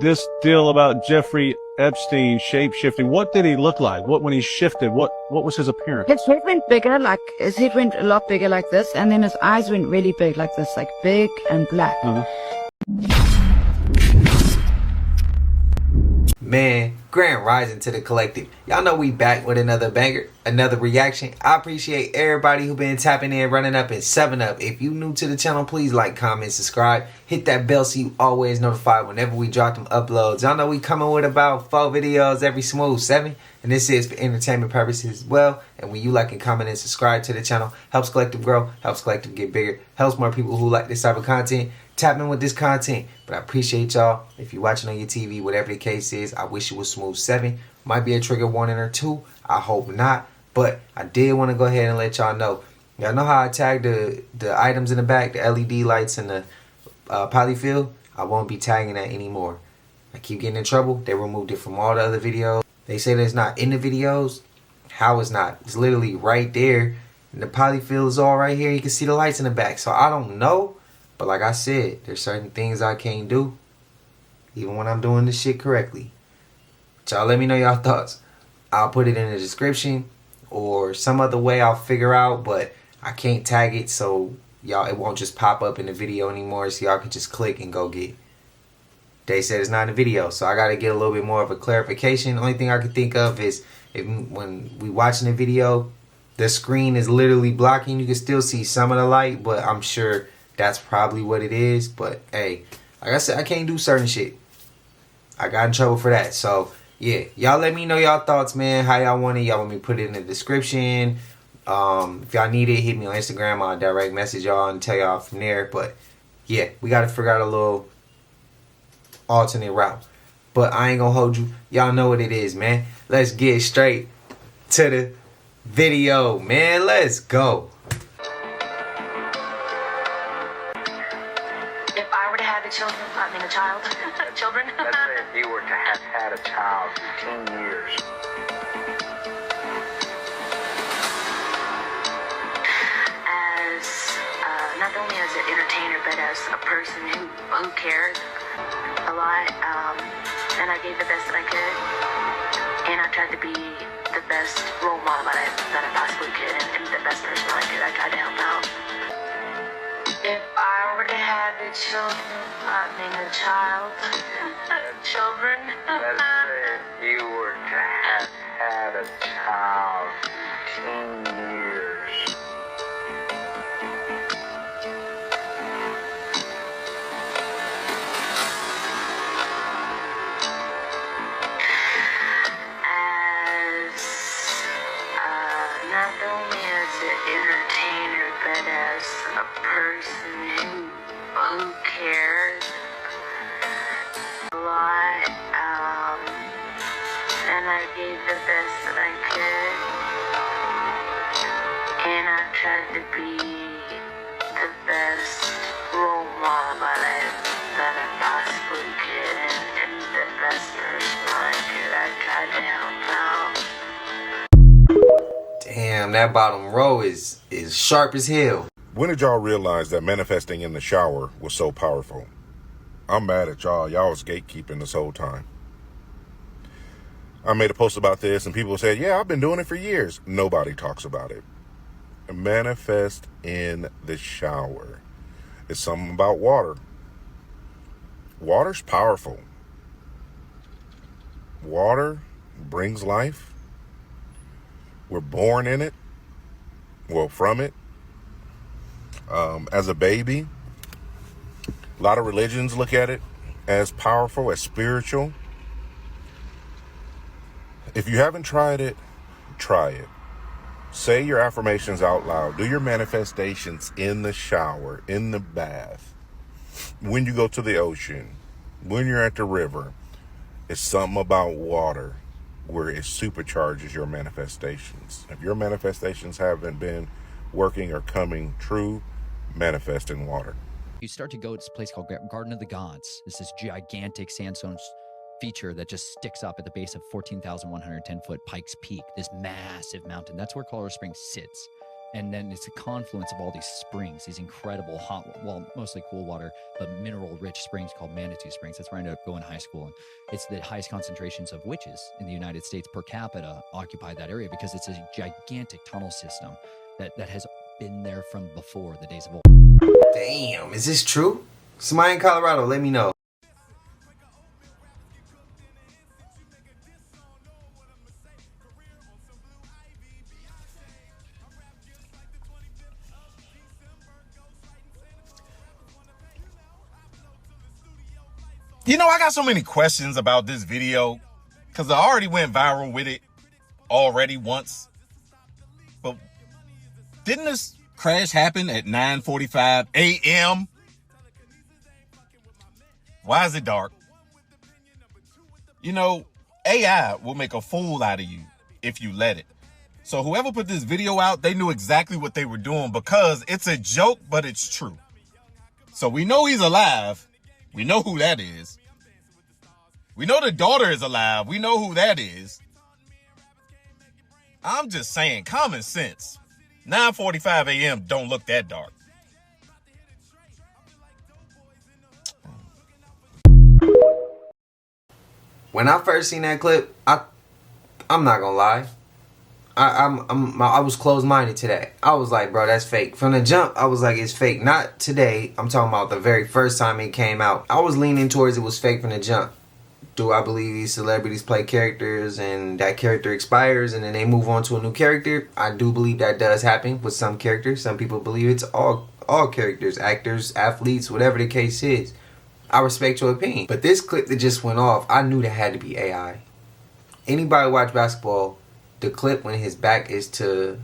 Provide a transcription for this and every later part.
This deal about Jeffrey Epstein shape-shifting, what did he look like? What, when he shifted, what was his appearance? His head went bigger, like, his head went a lot bigger like this, and then his eyes went really big like this, like big and black. Man, grand rising to the collective. Y'all know we back with another banger, another reaction. I appreciate everybody who been tapping in, running up, and 7-up. If you new to the channel, please like, comment, subscribe. Hit that bell so you always notified whenever we drop them uploads. Y'all know we coming with about 4 videos every smooth 7. And this is for entertainment purposes as well. And when you like and comment and subscribe to the channel, helps collective grow, helps collective get bigger, helps more people who like this type of content tap in with this content. But I appreciate y'all. If you're watching on your TV, whatever the case is, I wish it was smooth 7. Might be a trigger warning or 2. I hope not. But I did want to go ahead and let y'all know. Y'all know how I tagged the items in the back, the LED lights and the polyfill? I won't be tagging that anymore. I keep getting in trouble. They removed it from all the other videos. They say that it's not in the videos. How it's not? It's literally right there. And the polyfill is all right here. You can see the lights in the back. So I don't know. But like I said, there's certain things I can't do, even when I'm doing this shit correctly. But y'all let me know y'all thoughts. I'll put it in the description or some other way I'll figure out, but I can't tag it so y'all, it won't just pop up in the video anymore, so y'all can just click and go get it. They said it's not in the video, so I got to get a little bit more of a clarification. The only thing I could think of is when we watching the video, the screen is literally blocking. You can still see some of the light, but I'm sure that's probably what it is. But hey, like I said, I can't do certain shit. I got in trouble for that. So yeah, y'all let me know y'all thoughts, man. How y'all want it? Y'all want me to put it in the description? If y'all need it, hit me on Instagram. I'll direct message y'all and tell y'all from there. But yeah, we got to figure out a little alternate route. But I ain't gonna hold you. Y'all know what it is, man. Let's get straight to the video, man. Let's go. Children, I mean a child. Children. Let's say if you were to have had a child for 10 years. As not only as an entertainer, but as a person who cared a lot, and I gave the best that I could, and I tried to be the best role model that I possibly could, and the best person I could. I tried to help out. If I were to have a children, I mean a child, children. Let's say if you were to have had a child for 10 years. Not only as an entertainer, but as a person who cared a lot, and I gave the best that I could, and I tried to be the best role model that I possibly could, and the best person I could. I tried to help out. Damn, that bottom row is sharp as hell. When did y'all realize that manifesting in the shower was so powerful? I'm mad at y'all. Y'all was gatekeeping this whole time. I made a post about this and people said, yeah, I've been doing it for years. Nobody talks about it. Manifest in the shower. It's something about water. Water's powerful. Water brings life. We're born in it, well, from it. As a baby, a lot of religions look at it as powerful, as spiritual. If you haven't tried it, try it. Say your affirmations out loud. Do your manifestations in the shower, in the bath, when you go to the ocean, when you're at the river. It's something about water where it supercharges your manifestations. If your manifestations haven't been working or coming true, manifest in water. You start to go to this place called Garden of the Gods. It's this gigantic sandstone feature that just sticks up at the base of 14,110 foot Pikes Peak, this massive mountain. That's where Colorado Springs sits. And then it's a confluence of all these springs, these incredible hot, well, mostly cool water, but mineral-rich springs called Manitou Springs. That's where I ended up going to high school. And it's the highest concentrations of witches in the United States per capita occupy that area because it's a gigantic tunnel system that has been there from before the days of old. Damn, is this true? Somebody in Colorado, let me know. You know, I got so many questions about this video because I already went viral with it already once. But didn't this crash happen at 9:45 a.m.? Why is it dark? You know, AI will make a fool out of you if you let it. So whoever put this video out, they knew exactly what they were doing because it's a joke, but it's true. So we know he's alive. We know who that is. We know the daughter is alive. We know who that is. I'm just saying, common sense. 9:45 a.m. don't look that dark. When I first seen that clip, I'm not gonna lie. I was closed-minded to that. I was like, bro, that's fake. From the jump, I was like, it's fake. Not today. I'm talking about the very first time it came out. I was leaning towards it was fake from the jump. Do I believe these celebrities play characters and that character expires and then they move on to a new character? I do believe that does happen with some characters. Some people believe it's all characters, actors, athletes, whatever the case is. I respect your opinion. But this clip that just went off, I knew that had to be AI. Anybody watch basketball, the clip when his back is to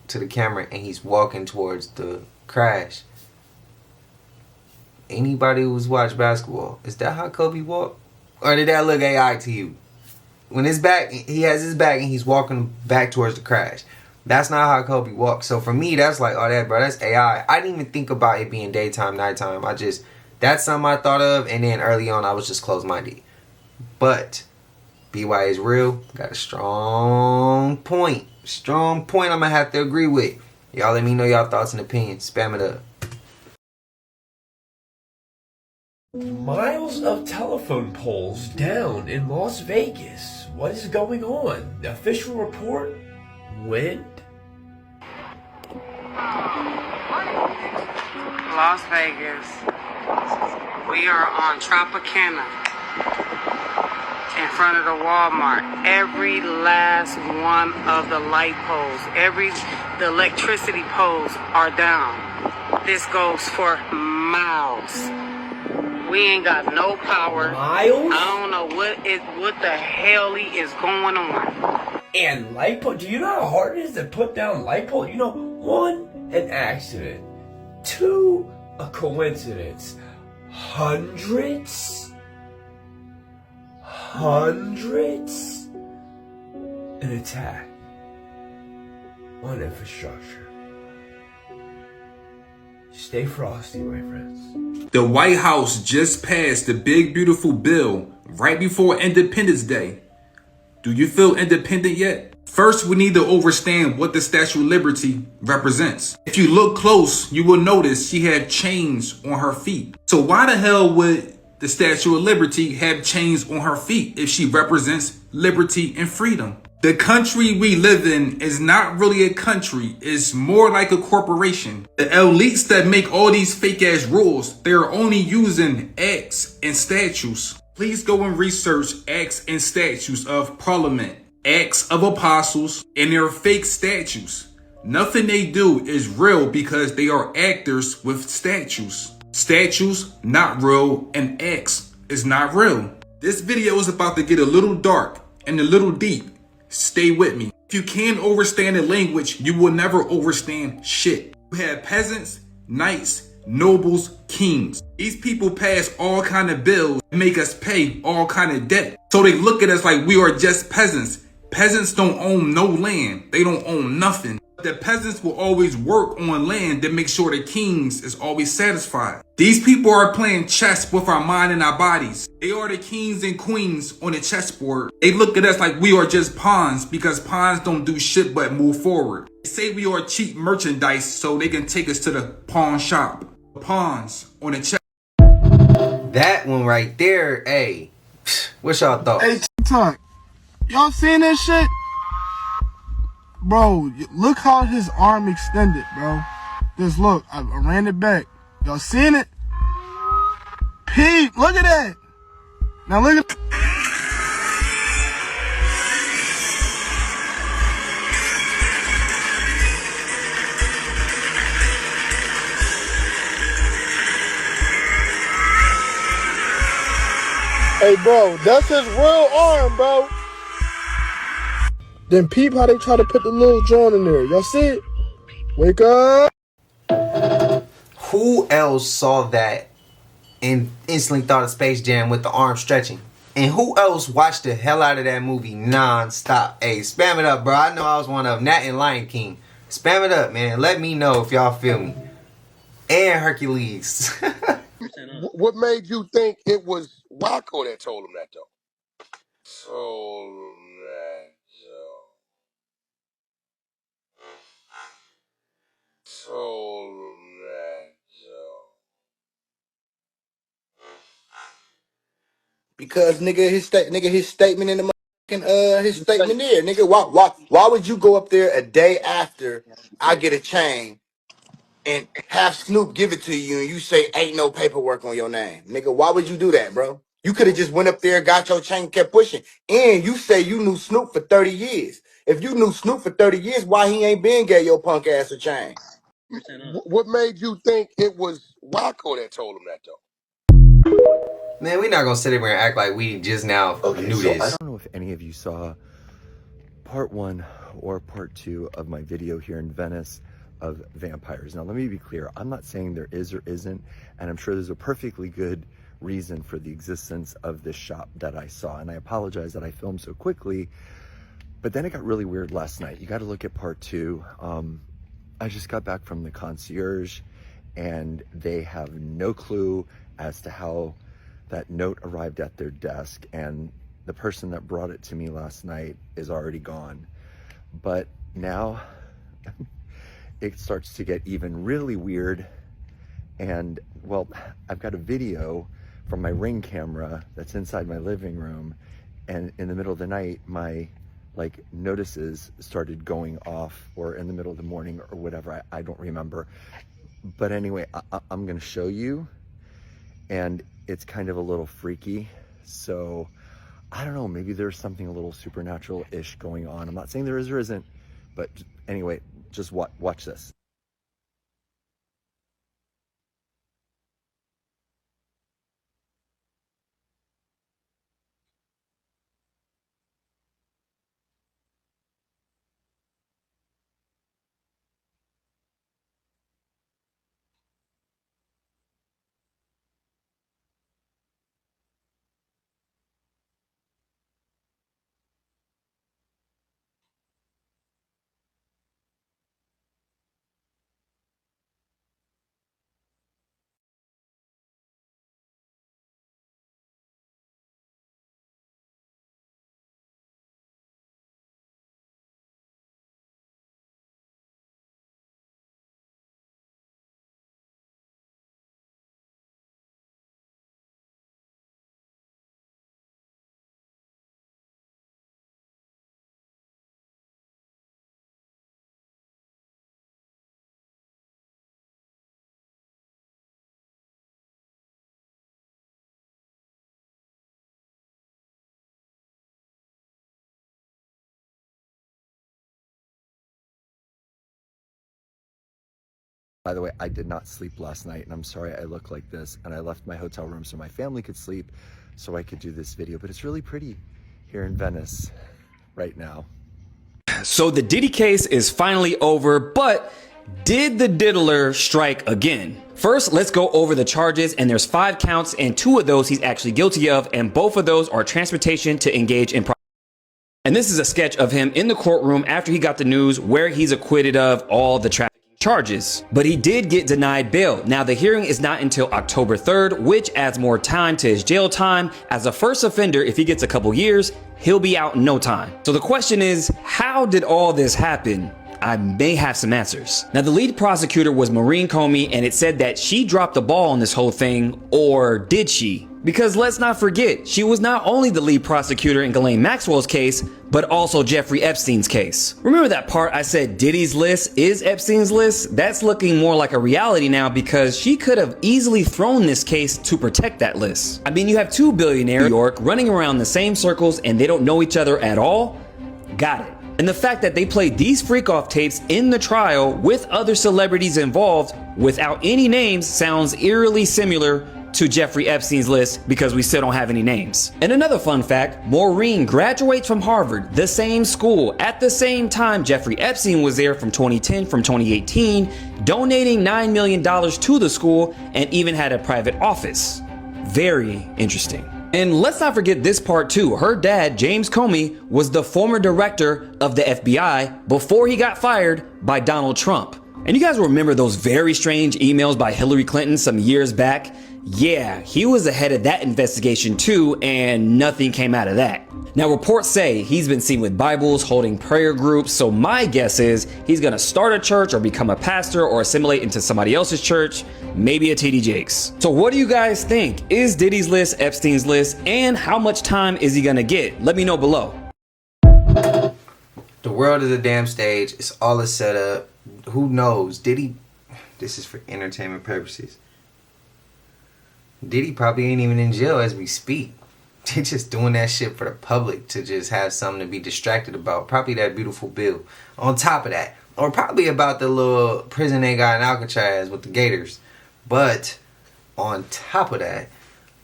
the camera and he's walking towards the crash. Anybody who's watched basketball, is that how Kobe walked? Or did that look AI to you? When his back, he has his back and he's walking back towards the crash. That's not how Kobe walked. So for me, that's like, oh, that, bro, that's AI. I didn't even think about it being daytime, nighttime. That's something I thought of. And then early on, I was just closed-minded. But BY is real. Got a strong point. Strong point I'm going to have to agree with. Y'all let me know y'all thoughts and opinions. Spam it up. Miles of telephone poles down in Las Vegas. What is going on? The official report? Wind? Las Vegas. We are on Tropicana in front of the Walmart. Every last one of the light poles, the electricity poles are down. This goes for miles. We ain't got no power. Miles? I don't know what the hell is going on. And light pole? Do you know how hard it is to put down light pole? You know, 1, an accident. 2, a coincidence. Hundreds, an attack on infrastructure. Stay frosty, my friends. The White House just passed the big beautiful bill right before Independence Day. Do you feel independent yet? First, we need to understand what the Statue of Liberty represents. If you look close, you will notice she had chains on her feet. So why the hell would the Statue of Liberty have chains on her feet if she represents liberty and freedom? The country we live in is not really a country. It's more like a corporation. The elites that make all these fake ass rules, they're only using acts and statues. Please go and research acts and statues of Parliament, acts of apostles, and their fake statues. Nothing they do is real because they are actors with statues. Statues, not real, and acts is not real. This video is about to get a little dark and a little deep. Stay with me. If you can't understand the language, you will never understand shit. You have peasants, knights, nobles, kings. These people pass all kind of bills and make us pay all kind of debt. So they look at us like we are just peasants. Peasants don't own no land. They don't own nothing. The peasants will always work on land to make sure the kings is always satisfied. These people are playing chess with our mind and our bodies. They are the kings and queens on the chessboard. They look at us like we are just pawns because pawns don't do shit but move forward. They say we are cheap merchandise so they can take us to the pawn shop. Pawns on the chess. That one right there, hey, what's y'all thoughts? Hey, TikTok, y'all seen that shit? Bro, look how his arm extended, bro. Just look, I ran it back. Y'all seen it? Pete, look at that. Now look at... Hey, bro, that's his real arm, bro. Then peep how they try to put the little joint in there. Y'all see it? Wake up. Who else saw that and instantly thought of Space Jam with the arm stretching? And who else watched the hell out of that movie non-stop? Hey, spam it up, bro. I know I was one of them. Nat and Lion King. Spam it up, man. Let me know if y'all feel me. And Hercules. What made you think it was Waco that told him that, though? Told him that, Joe. Told him that, Joe. Because nigga, his statement in the his statement there, nigga. Why would you go up there a day after I get a chain and have Snoop give it to you and you say ain't no paperwork on your name, nigga? Why would you do that, bro? You could have just went up there, got your chain, kept pushing. And you say you knew Snoop for 30 years. If you knew Snoop for 30 years, why he ain't been gave your punk ass a chain? What made you think it was Waco that told him that, though? Man, we're not gonna sit here and act like we just now knew this. I don't know if any of you saw part 1 or part 2 of my video here in Venice of vampires. Now, let me be clear. I'm not saying there is or isn't, and I'm sure there's a perfectly good reason for the existence of this shop that I saw. And I apologize that I filmed so quickly, but then it got really weird last night. You got to look at part 2. I just got back from the concierge, and they have no clue as to how that note arrived at their desk, and the person that brought it to me last night is already gone. But now it starts to get even really weird. And well, I've got a video from my Ring camera that's inside my living room, and in the middle of the night my notices started going off, or in the middle of the morning or whatever. I don't remember, but anyway, I'm gonna show you, and it's kind of a little freaky. So I don't know, maybe there's something a little supernatural-ish going on. I'm not saying there is or isn't, but anyway, just watch this. By the way, I did not sleep last night, and I'm sorry I look like this, and I left my hotel room so my family could sleep so I could do this video, but it's really pretty here in Venice right now. So the Diddy case is finally over, but did the diddler strike again? First, let's go over the charges, and there's 5 counts, and 2 of those he's actually guilty of, and both of those are transportation to engage in And this is a sketch of him in the courtroom after he got the news where he's acquitted of all the trafficking charges. But he did get denied bail. Now the hearing is not until October 3rd, which adds more time to his jail time. As a first offender, if he gets a couple years, he'll be out in no time. So the question is, how did all this happen? I may have some answers. Now the lead prosecutor was Maureen Comey, and it said that she dropped the ball on this whole thing, or did she? Because let's not forget, she was not only the lead prosecutor in Ghislaine Maxwell's case, but also Jeffrey Epstein's case. Remember that part I said Diddy's list is Epstein's list? That's looking more like a reality now, because she could have easily thrown this case to protect that list. I mean, you have two billionaires in New York running around the same circles and they don't know each other at all? Got it. And the fact that they played these freak-off tapes in the trial with other celebrities involved without any names sounds eerily similar to Jeffrey Epstein's list, because we still don't have any names. And another fun fact, Maureen graduates from Harvard, the same school, at the same time Jeffrey Epstein was there from 2010, from 2018, donating $9 million to the school and even had a private office. Very interesting. And let's not forget this part too. Her dad, James Comey, was the former director of the FBI before he got fired by Donald Trump. And you guys remember those very strange emails by Hillary Clinton some years back? Yeah, he was the head of that investigation too, and nothing came out of that. Now reports say he's been seen with Bibles, holding prayer groups, so my guess is he's gonna start a church or become a pastor or assimilate into somebody else's church, maybe a TD Jakes. So what do you guys think? Is Diddy's list Epstein's list, and how much time is he gonna get? Let me know below. The world is a damn stage. It's all a setup. Who knows? Diddy, this is for entertainment purposes. Diddy probably ain't even in jail as we speak. They're just doing that shit for the public to just have something to be distracted about. Probably that beautiful bill. On top of that. Or probably about the little prison they got in Alcatraz with the gators. But on top of that,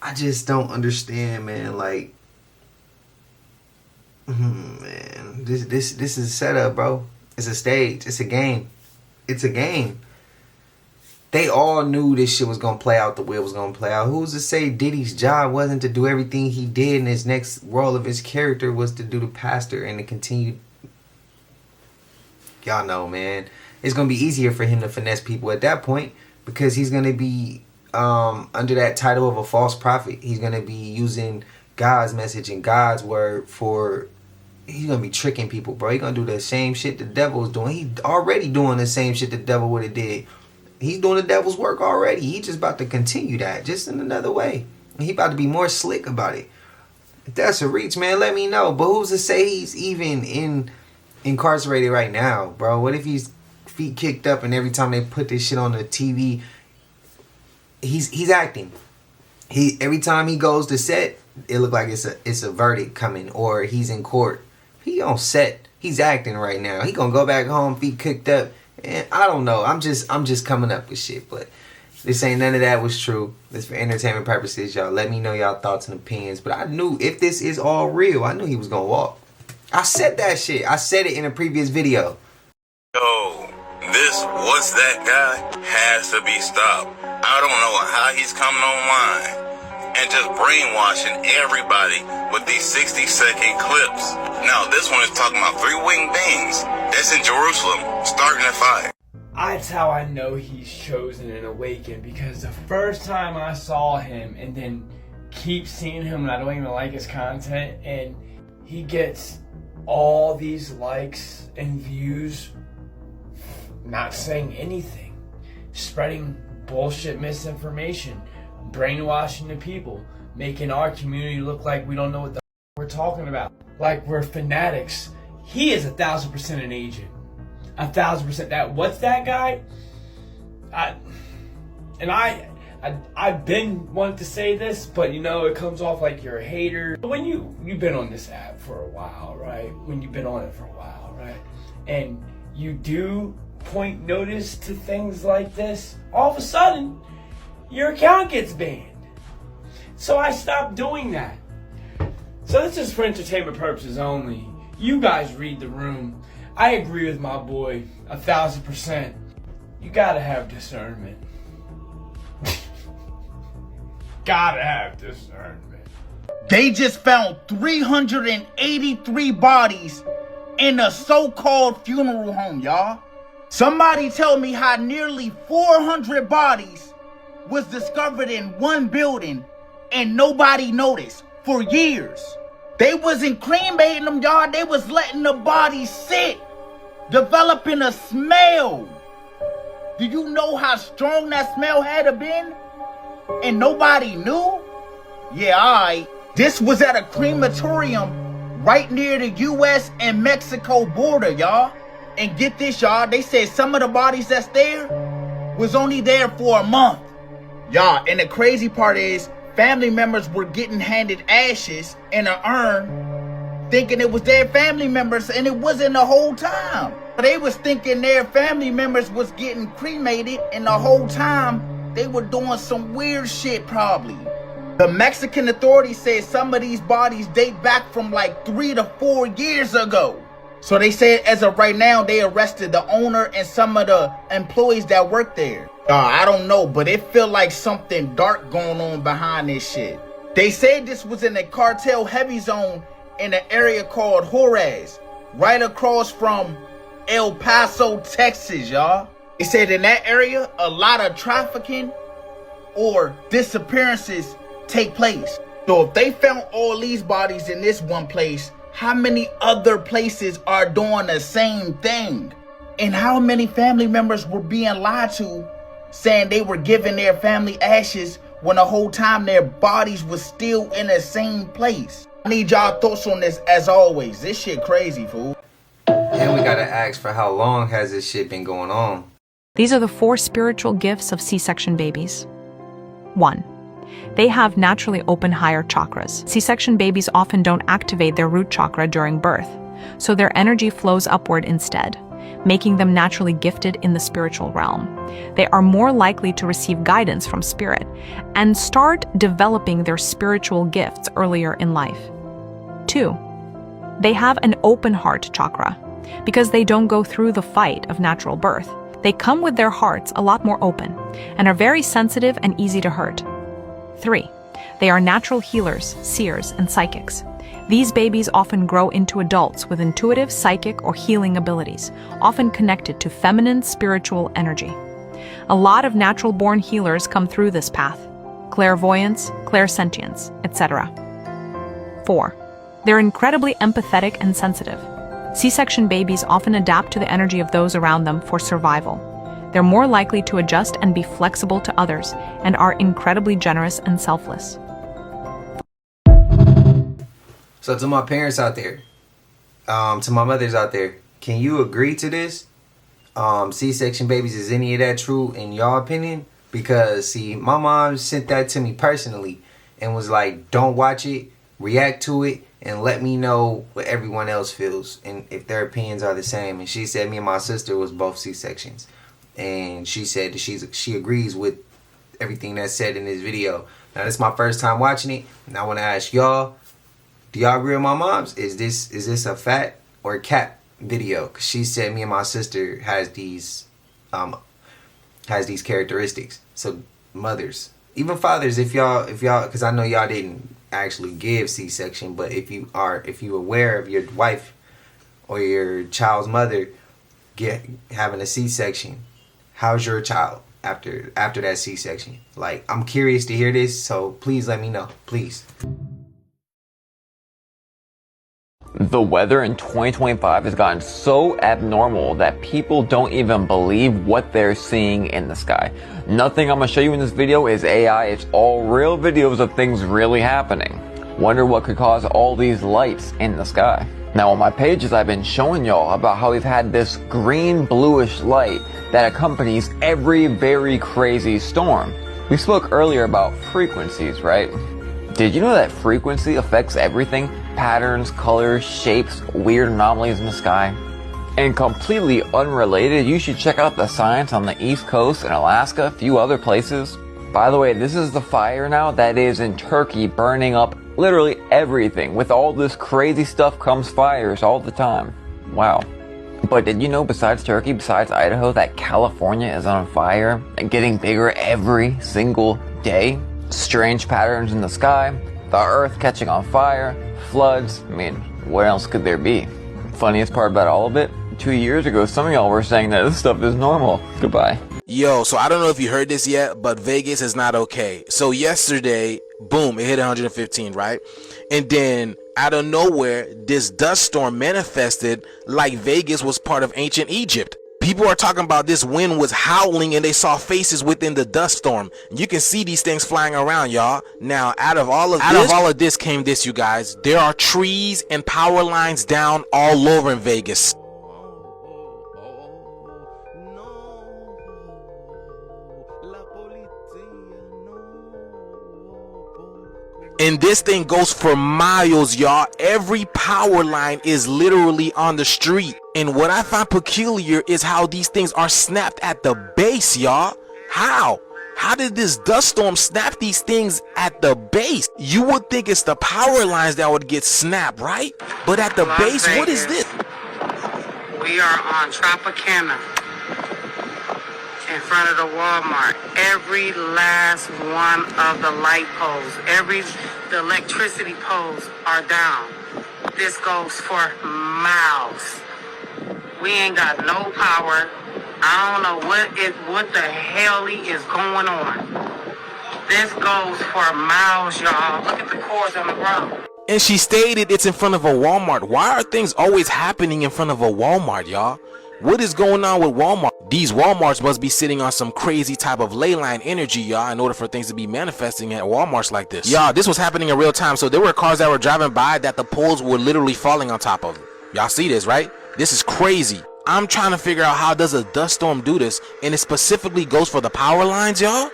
I just don't understand, man. Like, man, this is a setup, bro. It's a stage. It's a game. It's a game. They all knew this shit was gonna play out the way it was gonna play out. Who's to say Diddy's job wasn't to do everything he did, and his next role of his character was to do the pastor and to continue? Y'all know, man. It's gonna be easier for him to finesse people at that point, because he's gonna be under that title of a false prophet. He's gonna be using God's message and God's word for. He's gonna be tricking people, bro. He's gonna do the same shit the devil is doing. He's already doing the same shit the devil would have did. He's doing the devil's work already. He's just about to continue that, just in another way. He about to be more slick about it. If that's a reach, man, let me know. But who's to say he's even incarcerated right now, bro? What if he's feet kicked up and every time they put this shit on the TV, he's acting. Every time he goes to set, it look like it's a verdict coming, or he's in court. He on set. He's acting right now. He gonna go back home, feet kicked up. And I don't know. I'm just coming up with shit, but this ain't none of that was true. This for entertainment purposes, y'all. Let me know y'all thoughts and opinions. But I knew if this is all real, I knew he was gonna walk. I said that shit. I said it in a previous video. Yo, this what's that guy has to be stopped. I don't know how he's coming online and just brainwashing everybody with these 60-second clips. Now, this one is talking about 3 winged beings. That's in Jerusalem, starting at 5. That's how I know he's chosen and awakened, because the first time I saw him and then keep seeing him and I don't even like his content, and he gets all these likes and views not saying anything, spreading bullshit misinformation, brainwashing the people, making our community look like we don't know what the we're talking about, like we're fanatics. He is 1,000% an agent. 1,000%. That what's that guy? I've been wanting to say this, but you know it comes off like you're a hater. When you've been on this app for a while, right? When you've been on it for a while, right? And you do point notice to things like this, all of a sudden your account gets banned. So I stopped doing that. So this is for entertainment purposes only. You guys read the room. I agree with my boy 1,000%. You gotta have discernment. Gotta have discernment. They just found 383 bodies in a so-called funeral home, y'all. Somebody tell me how nearly 400 bodies was discovered in one building and nobody noticed for years. They wasn't cremating them, y'all. They was letting the bodies sit, developing a smell. Do you know how strong that smell had to been? And nobody knew? Yeah, alright. This was at a crematorium right near the US and Mexico border, y'all. And get this, y'all, they said some of the bodies that's there was only there for a month. Y'all, and the crazy part is, family members were getting handed ashes in an urn, thinking it was their family members, and it wasn't the whole time. They was thinking their family members was getting cremated, and the whole time they were doing some weird shit probably. The Mexican authorities said some of these bodies date back from like 3 to 4 years ago. So they said as of right now, they arrested the owner and some of the employees that work there. I don't know, but it feel like something dark going on behind this shit. They said this was in a cartel heavy zone in an area called Juarez, right across from El Paso, Texas, y'all. They said in that area, a lot of trafficking or disappearances take place. So if they found all these bodies in this one place, how many other places are doing the same thing? And how many family members were being lied to, saying they were giving their family ashes when the whole time their bodies was still in the same place? I need y'all thoughts on this as always. This shit crazy, fool. And we gotta ask, for how long has this shit been going on? These are the 4 spiritual gifts of C-section babies. 1. They have naturally open higher chakras. C-section babies often don't activate their root chakra during birth, so their energy flows upward instead, making them naturally gifted in the spiritual realm. They are more likely to receive guidance from spirit and start developing their spiritual gifts earlier in life. 2. They have an open heart chakra. Because they don't go through the fight of natural birth, they come with their hearts a lot more open and are very sensitive and easy to hurt. 3. They are natural healers, seers, and psychics. These babies often grow into adults with intuitive, psychic, or healing abilities, often connected to feminine spiritual energy. A lot of natural-born healers come through this path: clairvoyance, clairsentience, etc. 4. They're incredibly empathetic and sensitive. C-section babies often adapt to the energy of those around them for survival. They're more likely to adjust and be flexible to others, and are incredibly generous and selfless. So to my parents out there, to my mothers out there, can you agree to this? C-section babies, is any of that true in your opinion? Because see, my mom sent that to me personally and was like, don't watch it, react to it, and let me know what everyone else feels and if their opinions are the same. And she said me and my sister was both C-sections. And she said that she agrees with everything that's said in this video. Now, this is my first time watching it, and I want to ask y'all, do y'all agree with my mom's? Is this a fact or cap video? Because she said me and my sister has these characteristics. So mothers, even fathers, if y'all, because I know y'all didn't actually give C-section, but if you aware of your wife or your child's mother having a C-section, how's your child after that C-section? Like, I'm curious to hear this, so please let me know, please. The weather in 2025 has gotten so abnormal that people don't even believe what they're seeing in the sky. Nothing I'm going to show you in this video is AI, it's all real videos of things really happening. Wonder what could cause all these lights in the sky. Now on my pages I've been showing y'all about how we've had this green bluish light that accompanies every very crazy storm. We spoke earlier about frequencies, right? Did you know that frequency affects everything? Patterns, colors, shapes, weird anomalies in the sky? And completely unrelated, you should check out the science on the East Coast and Alaska, a few other places. By the way, this is the fire now that is in Turkey burning up literally everything. With all this crazy stuff comes fires all the time. Wow. But did you know besides Turkey, besides Idaho, that California is on fire and getting bigger every single day? Strange patterns in the sky, the earth catching on fire, floods. I mean, what else could there be? Funniest part about all of it, 2 years ago, some of y'all were saying that this stuff is normal. Goodbye. Yo, so I don't know if you heard this yet, but Vegas is not okay. So yesterday, boom, it hit 115, right? And then out of nowhere, this dust storm manifested like Vegas was part of ancient Egypt. People are talking about this wind was howling and they saw faces within the dust storm. You can see these things flying around, y'all. Now, out of all of this came this, you guys. There are trees and power lines down all over in Vegas. And this thing goes for miles, y'all. Every power line is literally on the street. And what I find peculiar is how these things are snapped at the base, y'all. How? How did this dust storm snap these things at the base? You would think it's the power lines that would get snapped, right? But at the base, what is this? We are on Tropicana in front of the Walmart. Every last one of the light poles, the electricity poles are down. This goes for miles. We ain't got no power. I don't know what the hell is going on. This goes for miles, y'all. Look at the cords on the ground. And she stated it's in front of a Walmart. Why are things always happening in front of a Walmart, y'all? What is going on with Walmart? These Walmarts must be sitting on some crazy type of ley line energy, y'all, in order for things to be manifesting at Walmarts like this. Y'all, this was happening in real time. So there were cars that were driving by that the poles were literally falling on top of them. Y'all see this, right? This is crazy. I'm trying to figure out how does a dust storm do this, and it specifically goes for the power lines, y'all?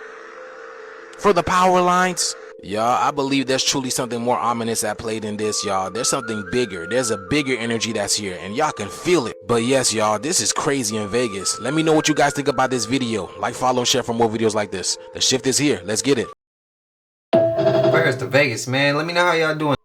For the power lines? Y'all, I believe there's truly something more ominous at play than this, y'all. There's something bigger. There's a bigger energy that's here, and y'all can feel it. But yes, y'all, this is crazy in Vegas. Let me know what you guys think about this video. Like, follow, and share for more videos like this. The shift is here. Let's get it. Prayers to Vegas, man. Let me know how y'all doing.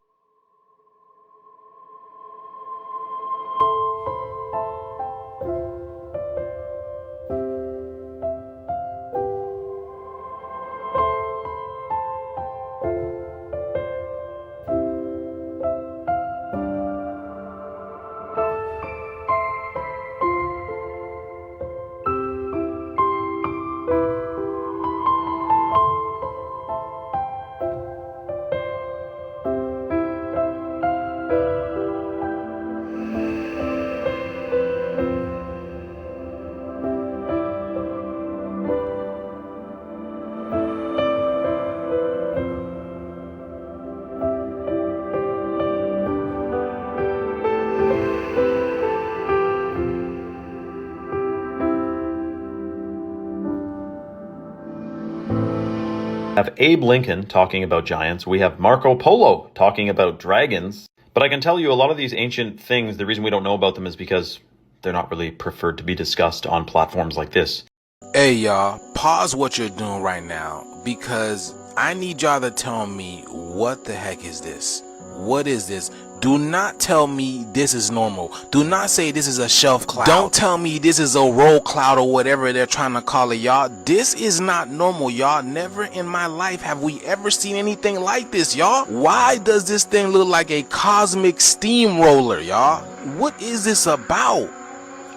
Have Abe Lincoln talking about giants. We have Marco Polo talking about dragons. But I can tell you a lot of these ancient things, the reason we don't know about them is because they're not really preferred to be discussed on platforms like this. Hey, y'all, pause what you're doing right now because I need y'all to tell me what the heck is this? What is this? Do not tell me this is normal. Do not say this is a shelf cloud. Don't tell me this is a roll cloud or whatever they're trying to call it, y'all. This is not normal, y'all. Never in my life have we ever seen anything like this, y'all. Why does this thing look like a cosmic steamroller, y'all? What is this about?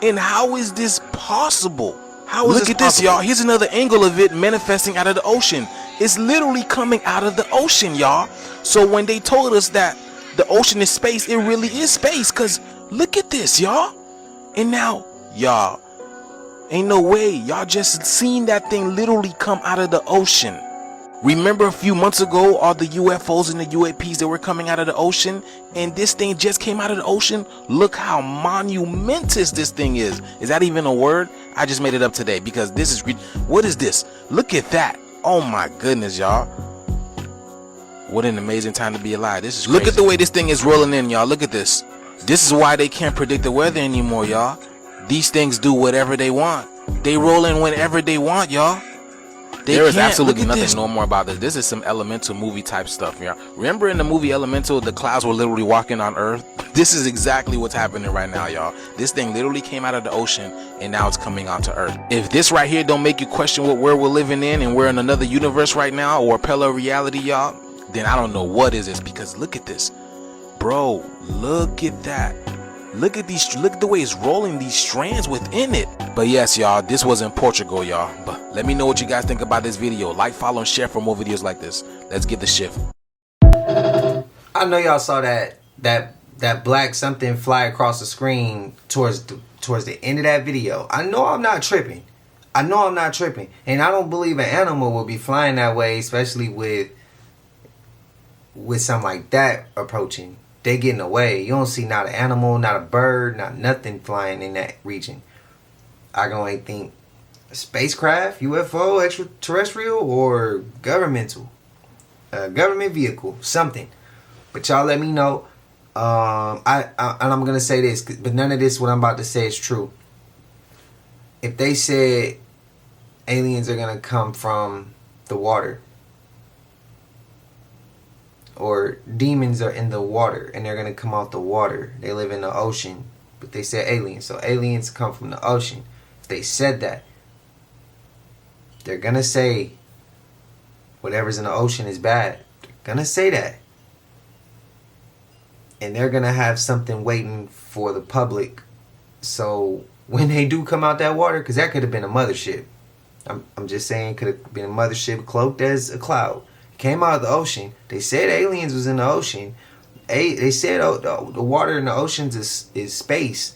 And how is this possible? How is this possible? Look at this, y'all. Here's another angle of it manifesting out of the ocean. It's literally coming out of the ocean, y'all. So when they told us that the ocean is space, it really is space, because look at this, y'all. And now, y'all, ain't no way. Y'all just seen that thing literally come out of the ocean. Remember a few months ago, all the UFOs and the UAPs that were coming out of the ocean? And this thing just came out of the ocean? Look how monumentous this thing is. Is that even a word? I just made it up today because this is... What is this? Look at that. Oh my goodness, y'all. What an amazing time to be alive. This is crazy. Look at the way this thing is rolling in, y'all. Look at this. This is why they can't predict the weather anymore, y'all. These things do whatever they want. They roll in whenever they want, y'all. There is absolutely nothing normal about this. This is some Elemental movie type stuff, y'all. Remember in the movie Elemental, the clouds were literally walking on Earth? This is exactly what's happening right now, y'all. This thing literally came out of the ocean and now it's coming onto Earth. If this right here don't make you question what world we're living in and we're in another universe right now or parallel reality, y'all, then I don't know what is this, because look at this. Bro, look at that. Look at the way it's rolling these strands within it. But yes, y'all, this was in Portugal, y'all. But let me know what you guys think about this video. Like, follow, and share for more videos like this. Let's get the shift. I know y'all saw that black something fly across the screen towards the end of that video. I know I'm not tripping. And I don't believe an animal will be flying that way, especially with something like that approaching. They getting away. You don't see not an animal, not a bird, not nothing flying in that region. I can only think spacecraft, UFO, extraterrestrial, or governmental. Government vehicle, something. But y'all let me know. And I'm going to say this, but none of this, what I'm about to say, is true. If they said aliens are going to come from the water, or demons are in the water and they're going to come out the water, they live in the ocean, but they said aliens, so aliens come from the ocean. If they said that, they're going to say whatever's in the ocean is bad. They're going to say that. And they're going to have something waiting for the public. So when they do come out that water, because that could have been a mothership. I'm just saying, could have been a mothership cloaked as a cloud. Came out of the ocean. They said aliens was in the ocean. They said the water in the oceans is space.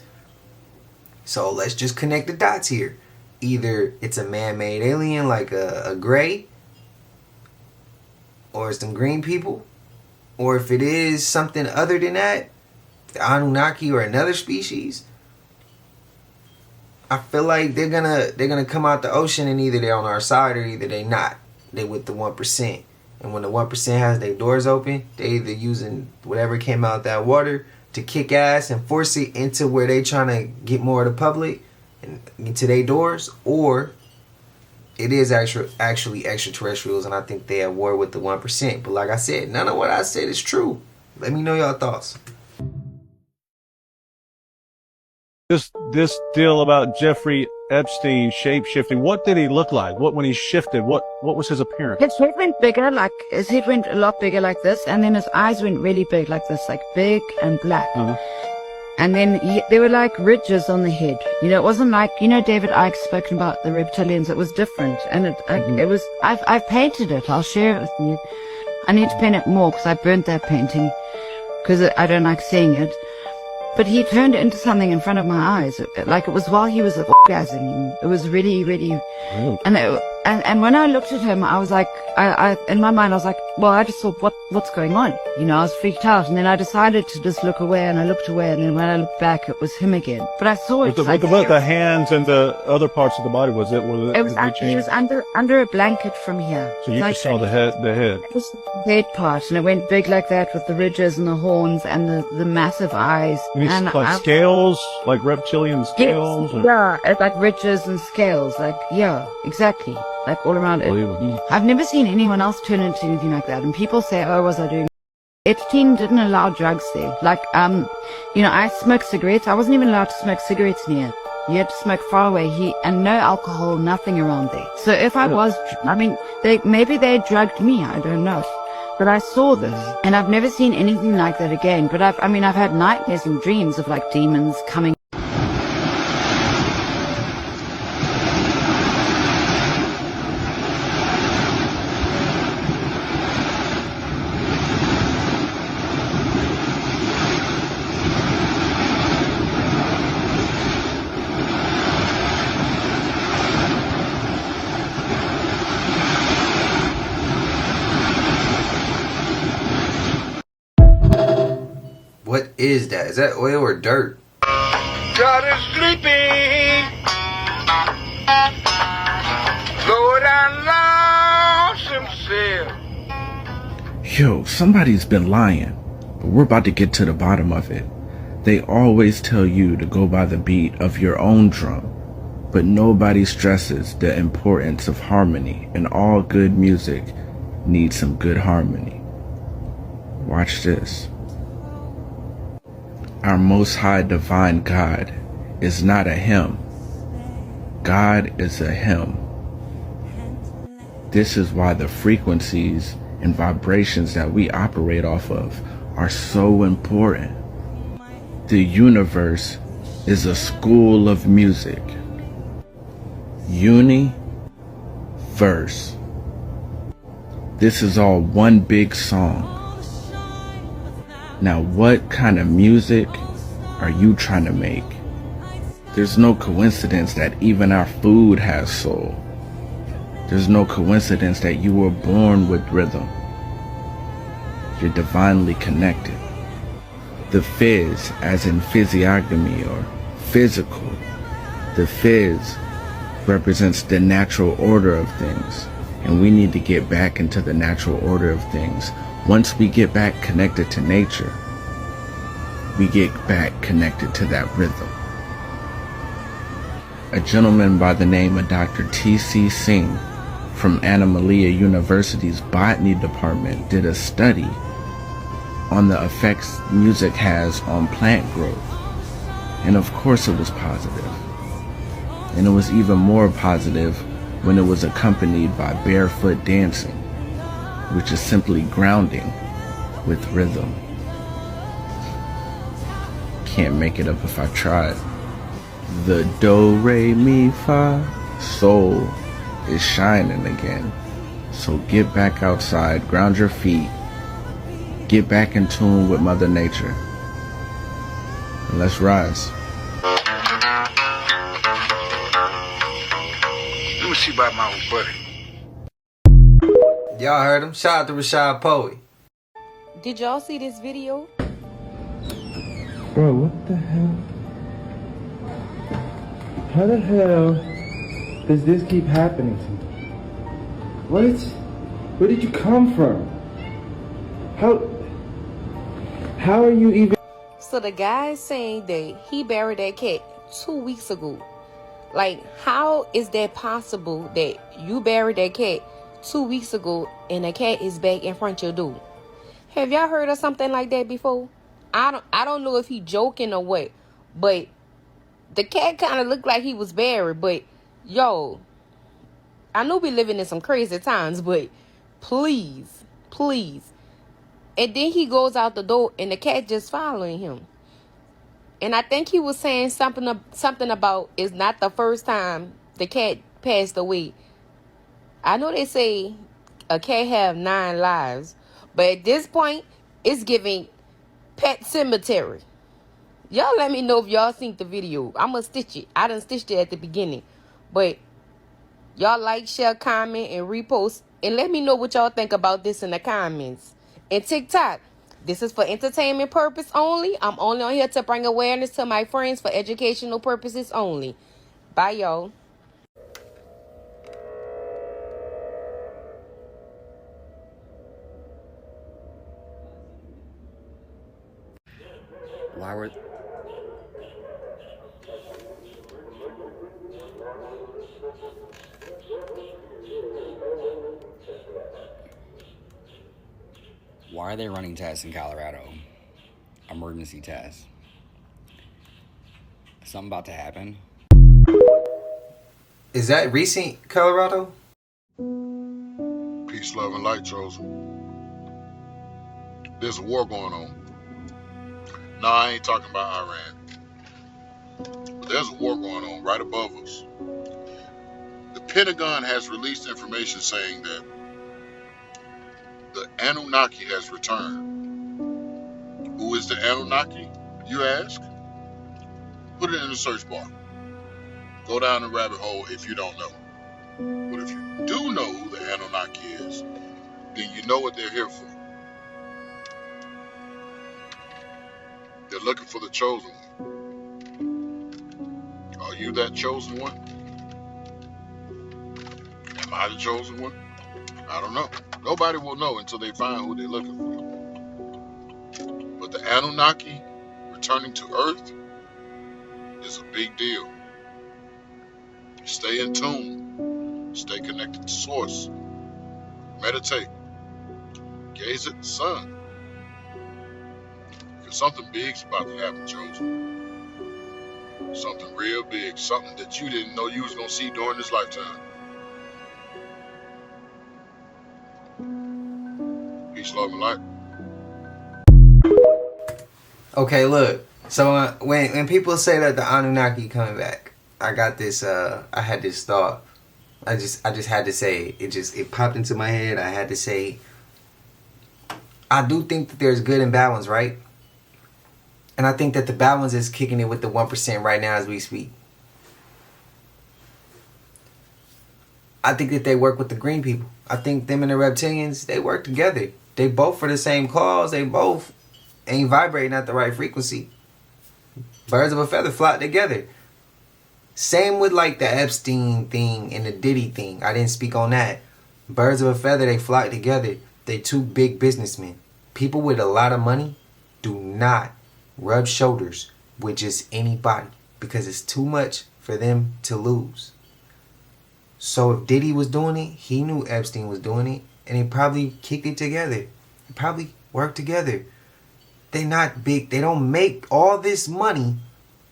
So let's just connect the dots here. Either it's a man-made alien like a gray, or it's them green people, or if it is something other than that, the Anunnaki or another species, I feel like they're gonna come out the ocean, and either they're on our side or either they not. They with the 1%. And when the 1% has their doors open, they either using whatever came out that water to kick ass and force it into where they trying to get more of the public and into their doors, or it is actually extraterrestrials, and I think they at war with the 1%. But like I said, none of what I said is true. Let me know y'all thoughts. This deal about Jeffrey Epstein shape-shifting, what did he look like? When he shifted, what was his appearance? His head went bigger, his head went a lot bigger like this, and then his eyes went really big like this, like big and black. And then there were like ridges on the head. You know, it wasn't like, you know, David Icke's spoken about the reptilians. It was different, and it was. I've painted it. I'll share it with you. I need to paint it more because I burnt that painting because I don't like seeing it. But he turned it into something in front of my eyes, like it was while he was orgasming. It was really, really, and when I looked at him, I was like, I in my mind I was like, well, I just thought, what's going on? You know, I was freaked out, and then I decided to just look away, and I looked away, and then when I looked back, it was him again. But I saw it. What about the hands and the other parts of the body? Was it? He was under a blanket from here. So you just saw the head. It was the head part, and it went big like that with the ridges and the horns and the massive eyes. And like scales, like reptilian scales? Yes, yeah, it's like ridges and scales, like, yeah, exactly, like all around it. I've never seen anyone else turn into anything like that, and people say, oh, was I doing? Epstein didn't allow drugs there. Like, you know, I smoked cigarettes. I wasn't even allowed to smoke cigarettes near. You had to smoke far away. And no alcohol, nothing around there. So if I was, I mean, maybe they drugged me, I don't know. But I saw this, and I've never seen anything like that again. But I've had nightmares and dreams of like demons coming. What is that? Is that oil or dirt? God is sleeping. Lord, I lost himself. Yo, somebody's been lying, but we're about to get to the bottom of it. They always tell you to go by the beat of your own drum, but nobody stresses the importance of harmony, and all good music needs some good harmony. Watch this. Our Most High Divine God is not a him. God is a him. This is why the frequencies and vibrations that we operate off of are so important. The universe is a school of music. Verse. This is all one big song. Now, what kind of music are you trying to make? There's no coincidence that even our food has soul. There's no coincidence that you were born with rhythm. You're divinely connected. The phys, as in physiognomy or physical, the phys represents the natural order of things, and we need to get back into the natural order of things. Once we get back connected to nature, we get back connected to that rhythm. A gentleman by the name of Dr. T.C. Singh from Anna Malia University's botany department did a study on the effects music has on plant growth. And of course it was positive. And it was even more positive when it was accompanied by barefoot dancing, which is simply grounding with rhythm. Can't make it up if I tried. The do, re, mi, fa, soul is shining again. So get back outside, ground your feet, get back in tune with Mother Nature, and let's rise. Let me see about my old buddy. Y'all heard him. Shout out to Rashad Poe. Did y'all see this video? Bro, what the hell? How the hell does this keep happening to me? What? Where did you come from? How are you even? So the guy is saying that he buried that cat 2 weeks ago. Like, how is that possible that you buried that cat 2 weeks ago and the cat is back in front of your door? Have y'all heard of something like that before? I don't know if he joking or what, but the cat kind of looked like he was buried. But yo, I know we living in some crazy times, but please. And then he goes out the door and the cat just following him. And I think he was saying something about it's not the first time the cat passed away. I know they say a cat have 9 lives, but at this point, it's giving Pet Cemetery. Y'all let me know if y'all seen the video. I'm gonna stitch it. I done stitched it at the beginning. But y'all like, share, comment, and repost. And let me know what y'all think about this in the comments. And TikTok, this is for entertainment purpose only. I'm only on here to bring awareness to my friends for educational purposes only. Bye, y'all. Why are they running tests in Colorado? Emergency tests. Something about to happen? Is that recent, Colorado? Peace, love, and light, chosen. There's a war going on. No, I ain't talking about Iran. But there's a war going on right above us. The Pentagon has released information saying that the Anunnaki has returned. Who is the Anunnaki, you ask? Put it in the search bar. Go down the rabbit hole if you don't know. But if you do know who the Anunnaki is, then you know what they're here for. They're looking for the chosen one. Are you that chosen one? Am I the chosen one? I don't know. Nobody will know until they find who they're looking for. But the Anunnaki returning to Earth is a big deal. Stay in tune. Stay connected to Source. Meditate. Gaze at the sun. Because something big's about to happen, chosen. Something real big. Something that you didn't know you was going to see during this lifetime. Peace, love, and light. Okay, look. So when people say that the Anunnaki coming back, I got this. I had this thought. I just had to say it. It popped into my head. I had to say. I do think that there's good and bad ones, right? And I think that the bad ones is kicking it with the 1% right now as we speak. I think that they work with the green people. I think them and the reptilians, they work together. They both for the same cause. They both ain't vibrating at the right frequency. Birds of a feather flock together. Same with like the Epstein thing and the Diddy thing. I didn't speak on that. Birds of a feather, they flock together. They two big businessmen. People with a lot of money do not rub shoulders with just anybody because it's too much for them to lose. So if Diddy was doing it, he knew Epstein was doing it, and they probably kicked it together. They probably worked together. They're not big. They don't make all this money.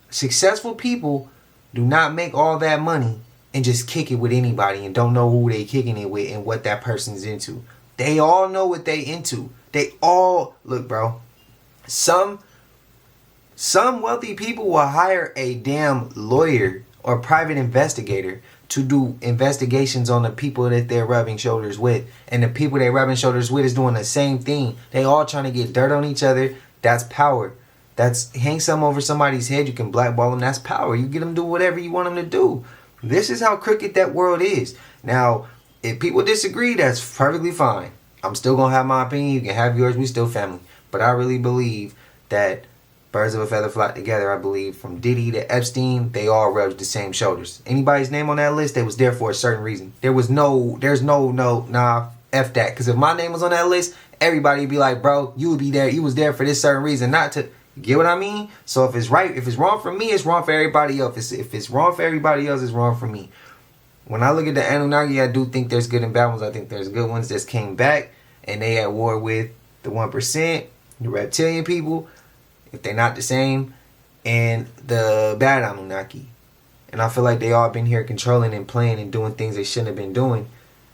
Successful people do not make all that money and just kick it with anybody and don't know who they kicking it with and what that person's into. They all know what they into. They all, look, bro, some wealthy people will hire a damn lawyer or private investigator to do investigations on the people that they're rubbing shoulders with. And the people they're rubbing shoulders with is doing the same thing. They all trying to get dirt on each other. That's power. That's hang something over somebody's head. You can blackball them. That's power. You get them to do whatever you want them to do. This is how crooked that world is. Now, if people disagree, that's perfectly fine. I'm still going to have my opinion. You can have yours. We still family. But I really believe that birds of a feather flock together. I believe from Diddy to Epstein, they all rubbed the same shoulders. Anybody's name on that list, they was there for a certain reason. There's no, F that. Because if my name was on that list, everybody would be like, bro, you would be there. You was there for this certain reason, not to, get what I mean? So if it's right, if it's wrong for me, it's wrong for everybody else. If it's wrong for everybody else, it's wrong for me. When I look at the Anunnaki, I do think there's good and bad ones. I think there's good ones that came back and they at war with the 1%, the reptilian people, if they're not the same, and the bad Anunnaki. And I feel like they all been here controlling and playing and doing things they shouldn't have been doing.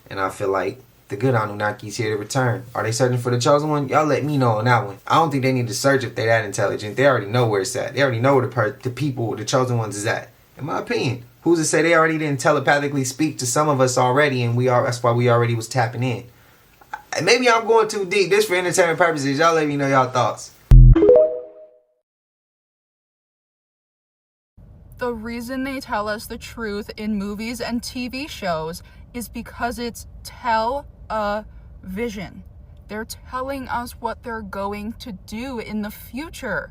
And I feel like the good Anunnaki's here to return. Are they searching for the chosen one? Y'all let me know on that one. I don't think they need to search if they're that intelligent. They already know where it's at. They already know where the people, the chosen ones is at. In my opinion. Who's to say they already didn't telepathically speak to some of us already, and that's why we already was tapping in. Maybe I'm going too deep. This for entertainment purposes. Y'all let me know y'all thoughts. The reason they tell us the truth in movies and TV shows is because it's television. They're telling us what they're going to do in the future.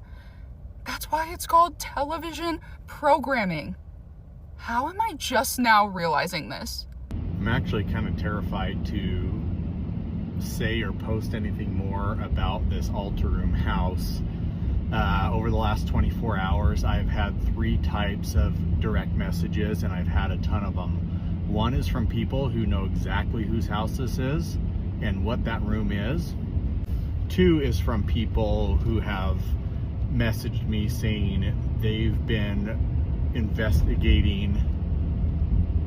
That's why it's called television programming. How am I just now realizing this? I'm actually kind of terrified to say or post anything more about this altar room house. Over the last 24 hours, I've had 3 types of direct messages, and I've had a ton of them. One is from people who know exactly whose house this is and what that room is. 2 is from people who have messaged me saying they've been investigating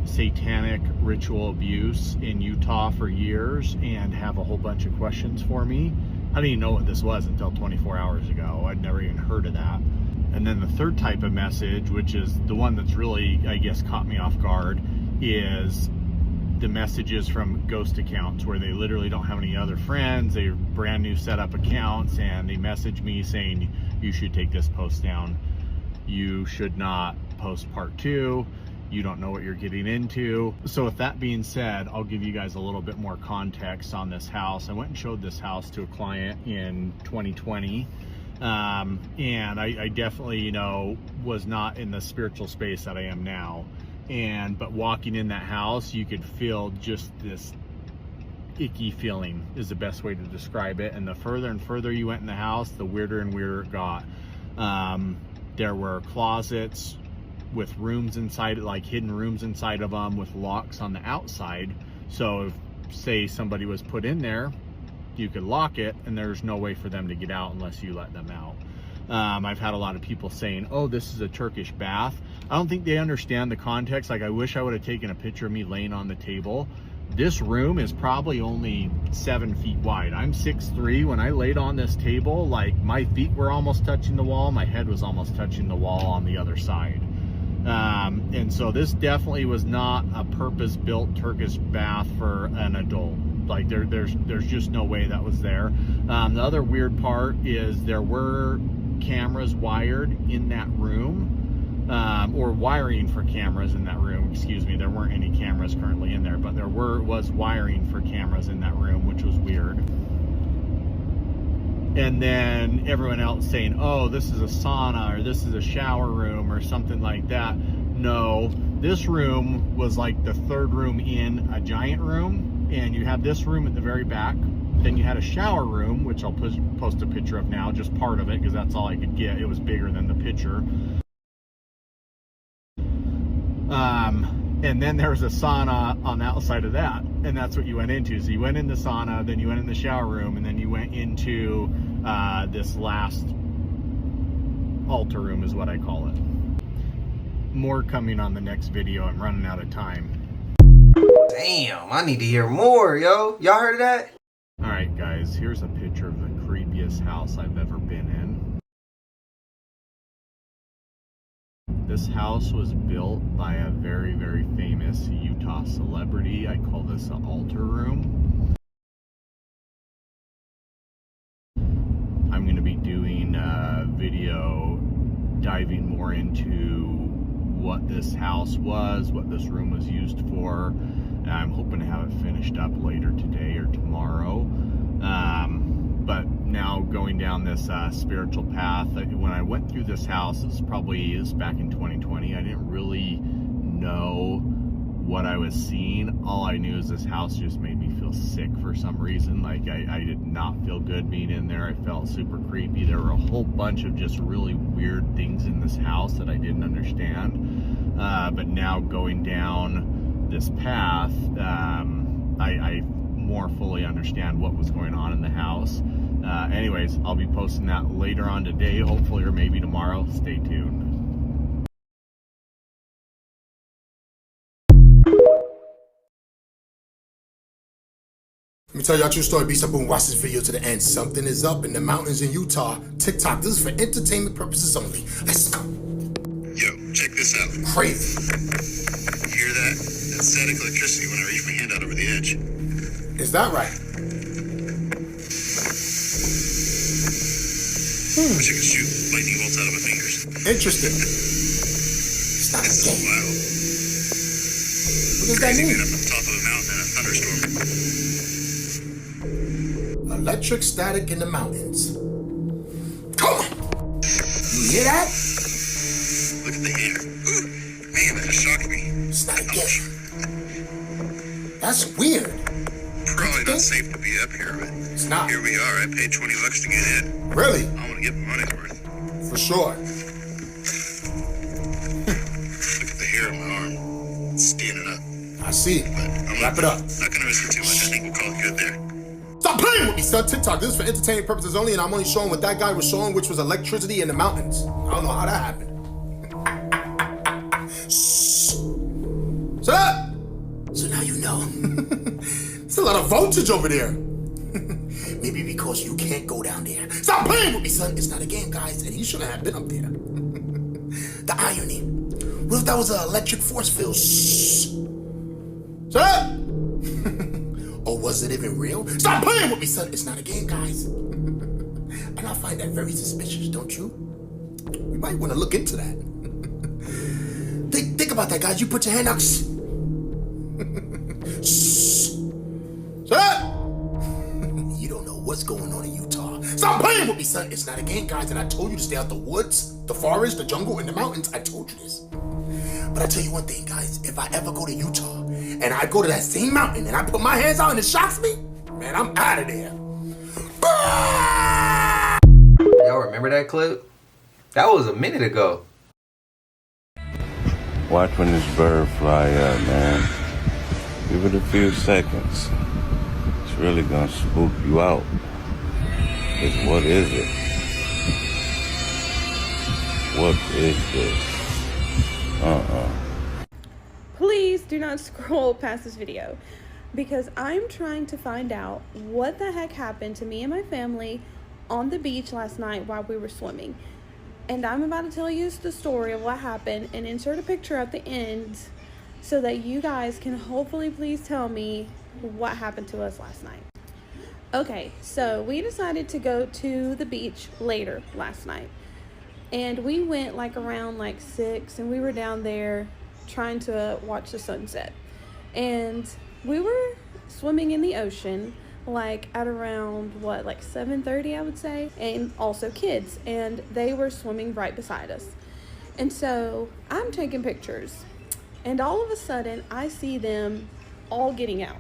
satanic ritual abuse in Utah for years and have a whole bunch of questions for me. I didn't even know what this was until 24 hours ago. I'd never even heard of that. And then the 3rd type of message, which is the one that's really, I guess, caught me off guard, is the messages from ghost accounts where they literally don't have any other friends. They're brand new setup accounts, and they message me saying, you should take this post down. You should not post part 2. You don't know what you're getting into. So with that being said, I'll give you guys a little bit more context on this house. I went and showed this house to a client in 2020. And I definitely, was not in the spiritual space that I am now. But walking in that house, you could feel just this icky feeling is the best way to describe it. And the further and further you went in the house, the weirder and weirder it got. There were closets with rooms inside, like hidden rooms inside of them with locks on the outside. So if, say, somebody was put in there, you could lock it and there's no way for them to get out unless you let them out. I've had a lot of people saying, oh, this is a Turkish bath. I don't think they understand the context. Like, I wish I would have taken a picture of me laying on the table. This room is probably only 7 feet wide. I'm 6'3". When I laid on this table, like my feet were almost touching the wall. My head was almost touching the wall on the other side. And so this definitely was not a purpose-built Turkish bath for an adult. Like there's just no way that was there. The other weird part is there were cameras wired in that room, or wiring for cameras in that room. Excuse me, there weren't any cameras currently in there, but there was wiring for cameras in that room, which was weird. And then everyone else saying, oh, this is a sauna, or this is a shower room, or something like that. No, this room was like the third room in a giant room, and you had this room at the very back. Then you had a shower room, which I'll post a picture of now, just part of it, because that's all I could get. It was bigger than the picture. And then there was a sauna on the outside of that, and that's what you went into. So you went in the sauna, then you went in the shower room, and then you went into this last altar room is what I call it. More coming on the next video. I'm running out of time. Damn, I need to hear more, yo. Y'all heard of that? Alright guys, here's a picture of the creepiest house I've ever been in. This house was built by a very, very famous Utah celebrity. I call this an altar room. I'm going to be doing a video diving more into what this house was, what this room was used for. And I'm hoping to have it finished up later today or tomorrow. But now going down this spiritual path, when I went through this house, it's back in 2020, I didn't really know what I was seeing. All I knew is this house just made me feel sick for some reason. Like I did not feel good being in there. I felt super creepy. There were a whole bunch of just really weird things in this house that I didn't understand. But now going down this path, I more fully understand what was going on in the house. Anyways, I'll be posting that later on today, hopefully, or maybe tomorrow. Stay tuned. Let me tell y'all a true story. Be simple and watch this video to the end. Something is up in the mountains in Utah. TikTok. This is for entertainment purposes only. Let's go. Yo, check this out. Crazy. You hear that? That's static electricity when I reach my hand out over the edge. Is that right? Wish I could shoot lightning bolts out of my fingers. Interesting. It's not a game. Wild. What does that mean? Up on top of a mountain in a thunderstorm. Electric static in the mountains. Come on! You hear that? Look at the hair. Ooh, man, that just shocked me. It's not a game. That's weird. Probably not safe to be up here, but it's not. Here we are. I paid $20 to get in. Really? I want to get my money's worth. For sure. Look at the hair on my arm. It's standing up. I see. Wrap it up. Not gonna risk it too much. I think we'll call it good there. Stop playing with me, son. TikTok. This is for entertainment purposes only, and I'm only showing what that guy was showing, which was electricity in the mountains. I don't know how that happened. Shut up! So now you know. There's a lot of voltage over there. Maybe because you can't go down there. Stop playing with me, son. It's not a game, guys, and you shouldn't have been up there. The irony. What if that was an electric force field? Shut up! Or was it even real? Stop playing with me, son. It's not a game, guys. And I find that very suspicious, don't you? We might want to look into that. Think about that, guys. You put your hand out. Shut up! You don't know what's going on in Utah. Stop playing with me, son. It's not a game, guys. And I told you to stay out the woods, the forest, the jungle, and the mountains. I told you this. But I tell you one thing, guys. If I ever go to Utah and I go to that same mountain and I put my hands out and it shocks me, man, I'm out of there. Y'all remember that clip? That was a minute ago. Watch when this bird fly up, man. Give it a few seconds. It's really gonna spook you out. Because what is it? What is this? Please do not scroll past this video. because I'm trying to find out what the heck happened to me and my family on the beach last night while we were swimming. And I'm about to tell you the story of what happened and insert a picture at the end so that you guys can hopefully please tell me what happened to us last night. Okay, so we decided to go to the beach later last night. And we went like around like 6, and we were down there trying to watch the sunset. And we were swimming in the ocean like at around what, like 7:30 I would say, and also kids, and they were swimming right beside us. And so I'm taking pictures, and all of a sudden I see them all getting out.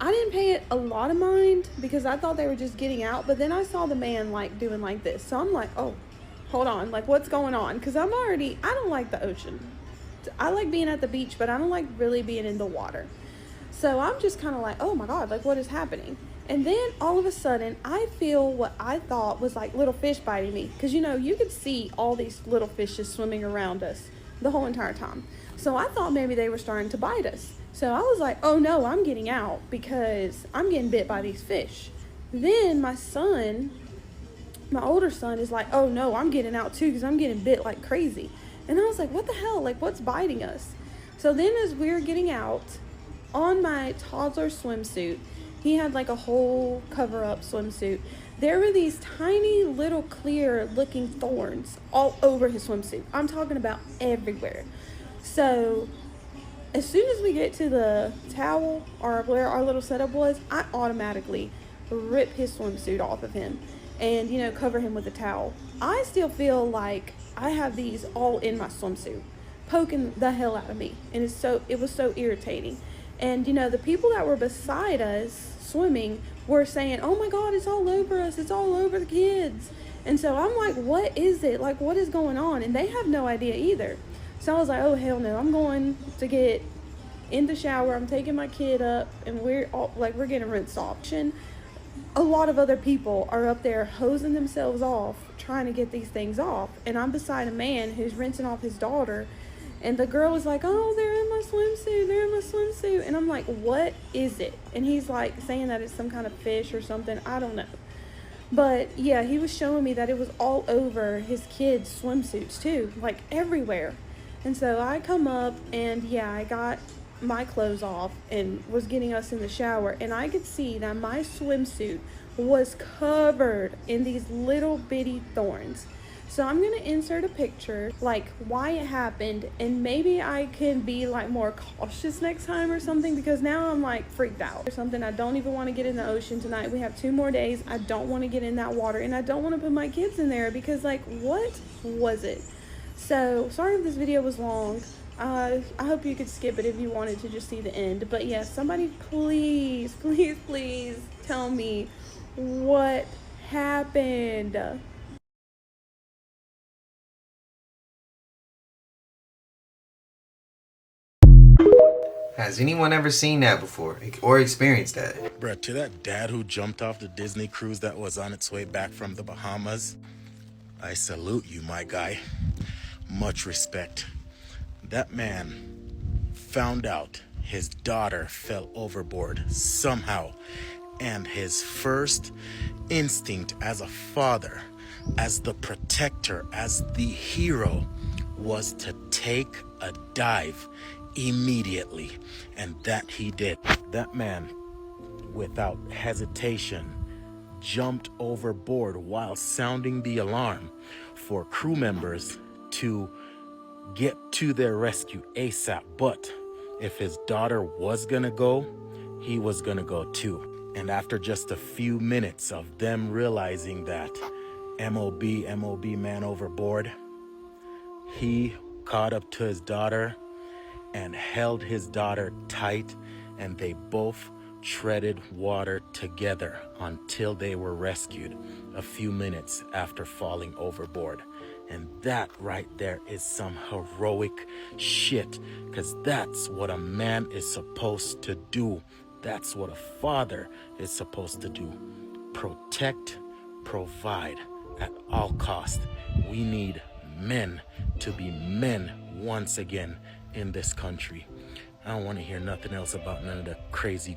I didn't pay it a lot of mind because I thought they were just getting out, but then I saw the man like doing like this, so I'm like, oh, hold on, like what's going on? Because I don't like the ocean. I like being at the beach, but I don't like really being in the water. So I'm just kind of like, oh my God, like what is happening? And then all of a sudden I feel what I thought was like little fish biting me, because you could see all these little fishes swimming around us the whole entire time. So I thought maybe they were starting to bite us. So I was like, oh no, I'm getting out because I'm getting bit by these fish. Then my older son is like, oh no, I'm getting out too because I'm getting bit like crazy. And I was like, what the hell? Like, what's biting us? So then as we were getting out, on my toddler swimsuit, he had like a whole cover-up swimsuit. There were these tiny little clear looking thorns all over his swimsuit. I'm talking about everywhere. So as soon as we get to the towel or where our little setup was, I automatically rip his swimsuit off of him and, cover him with a towel. I still feel like I have these all in my swimsuit, poking the hell out of me. And it was so irritating. And, the people that were beside us swimming were saying, oh my God, it's all over us. It's all over the kids. And so I'm like, what is it? Like, what is going on? And they have no idea either. So I was like, oh, hell no. I'm going to get in the shower. I'm taking my kid up, and we're getting rinsed off. And a lot of other people are up there hosing themselves off, trying to get these things off. And I'm beside a man who's rinsing off his daughter. And the girl was like, oh, they're in my swimsuit. They're in my swimsuit. And I'm like, what is it? And he's like saying that it's some kind of fish or something. I don't know. But yeah, he was showing me that it was all over his kids' swimsuits too, like everywhere. And so I come up and yeah, I got my clothes off and was getting us in the shower. And I could see that my swimsuit was covered in these little bitty thorns. So I'm going to insert a picture, like why it happened, and maybe I can be like more cautious next time or something, because now I'm like freaked out or something. I don't even want to get in the ocean tonight. We have 2 more days. I don't want to get in that water, and I don't want to put my kids in there because like, what was it? So sorry if this video was long. I hope you could skip it if you wanted to just see the end. But yeah, somebody please, please, please tell me what happened. Has anyone ever seen that before or experienced that? Bruh, to that dad who jumped off the Disney cruise that was on its way back from the Bahamas, I salute you, my guy. Much respect. That man found out his daughter fell overboard somehow, and his first instinct as a father, as the protector, as the hero, was to take a dive immediately, and that he did. That man, without hesitation, jumped overboard while sounding the alarm for crew members to get to their rescue ASAP. But if his daughter was gonna go, he was gonna go too. And after just a few minutes of them realizing that MOB man overboard, he caught up to his daughter and held his daughter tight, and they both treaded water together until they were rescued a few minutes after falling overboard. And that right there is some heroic shit, because that's what a man is supposed to do. That's what a father is supposed to do. Protect, provide at all costs. We need men to be men once again in this country. I don't want to hear nothing else about none of the crazy